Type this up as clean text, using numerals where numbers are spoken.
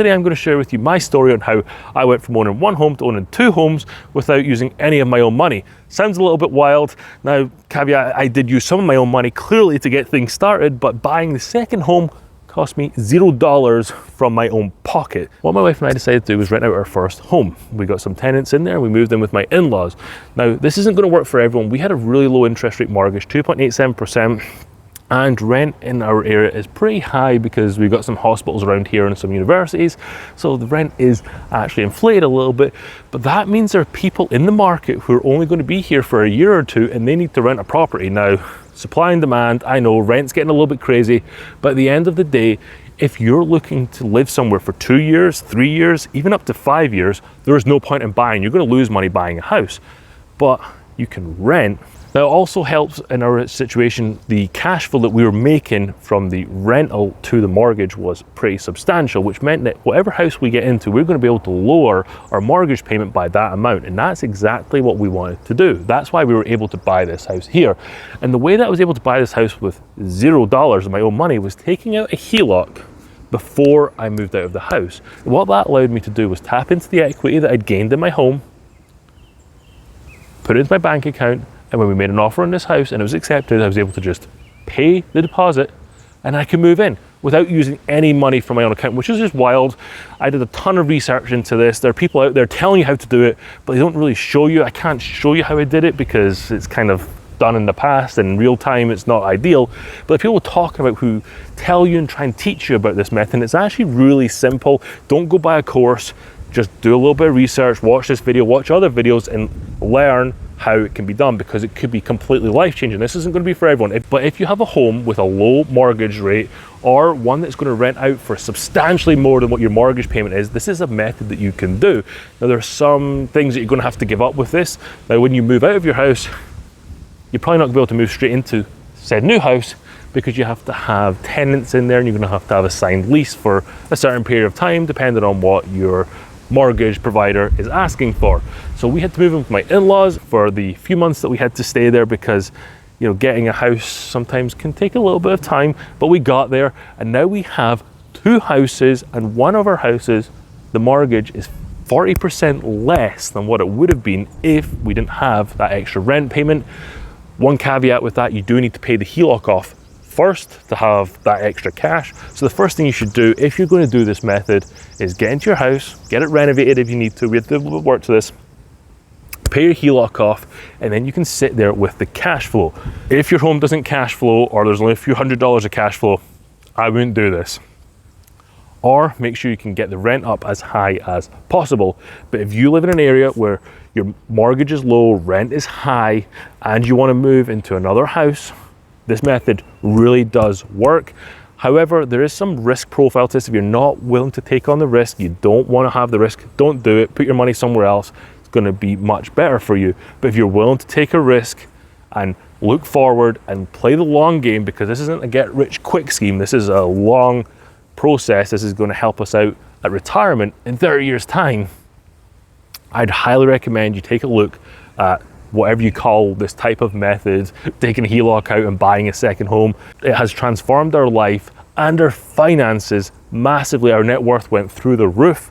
Today I'm going to share with you my story on how I went from owning one home to owning two homes without using any of my own money. Sounds a little bit wild. Now, caveat, I did use some of my own money clearly to get things started, but buying the second home cost me $0 from my own pocket. What my wife and I decided to do was rent out our first home. We got some tenants in there, we moved in with my in-laws. Now, this isn't going to work for everyone. We had a really low interest rate mortgage, 2.87%, and rent in our area is pretty high because we've got some hospitals around here and some universities, so the rent is actually inflated a little bit, but that means there are people in the market who are only going to be here for a year or two and they need to rent a property. Now, supply and demand, I know rent's getting a little bit crazy, but at the end of the day, if you're looking to live somewhere for 2 years, 3 years, even up to 5 years, there is no point in buying. You're going to lose money buying a house, but you can rent. Now, it also helps in our situation, the cash flow that we were making from the rental to the mortgage was pretty substantial, which meant that whatever house we get into, we're going to be able to lower our mortgage payment by that amount. And that's exactly what we wanted to do. That's why we were able to buy this house here. And the way that I was able to buy this house with $0 of my own money was taking out a heloc before I moved out of the house. And what that allowed me to do was tap into the equity that I'd gained in my home, put it into my bank account, and when we made an offer on this house and it was accepted, I was able to just pay the deposit and I could move in without using any money from my own account, which is just wild. I did a ton of research into this. There are people out there telling you how to do it, but they don't really show you. I can't show you how I did it because it's kind of done in the past and in real time it's not ideal. But if people talk about who tell you and try and teach you about this method, it's actually really simple. Don't go buy a course, just do a little bit of research, watch this video, watch other videos and learn how it can be done, because it could be completely life-changing. This isn't going to be for everyone, but if you have a home with a low mortgage rate or one that's going to rent out for substantially more than what your mortgage payment is, this is a method that you can do. Now, there are some things that you're going to have to give up with this. Now, when you move out of your house, you're probably not going to be able to move straight into said new house because you have to have tenants in there and you're going to have a signed lease for a certain period of time depending on what your mortgage provider is asking for. So we had to move in with my in-laws for the few months that we had to stay there because, you know, getting a house sometimes can take a little bit of time, but we got there and now we have two houses, and one of our houses, the mortgage is 40% less than what it would have been if we didn't have that extra rent payment. One caveat with that, you do need to pay the HELOC off first to have that extra cash. So the first thing you should do if you're going to do this method is get into your house, get it renovated if you need to. We have to do a little bit of work to this. Pay your HELOC off, and then you can sit there with the cash flow. If your home doesn't cash flow or there's only a few $100s of cash flow, I wouldn't do this. Or make sure you can get the rent up as high as possible. But if you live in an area where your mortgage is low, rent is high, and you want to move into another house, this method really does work. However, there is some risk profile to this. If you're not willing to take on the risk, you don't want to have the risk, don't do it. Put your money somewhere else. It's going to be much better for you. But if you're willing to take a risk and look forward and play the long game, because this isn't a get rich quick scheme, this is a long process. This is going to help us out at retirement in 30 years time. I'd highly recommend you take a look at whatever you call this type of method, taking a HELOC out and buying a second home. It has transformed our life and our finances massively. Our net worth went through the roof.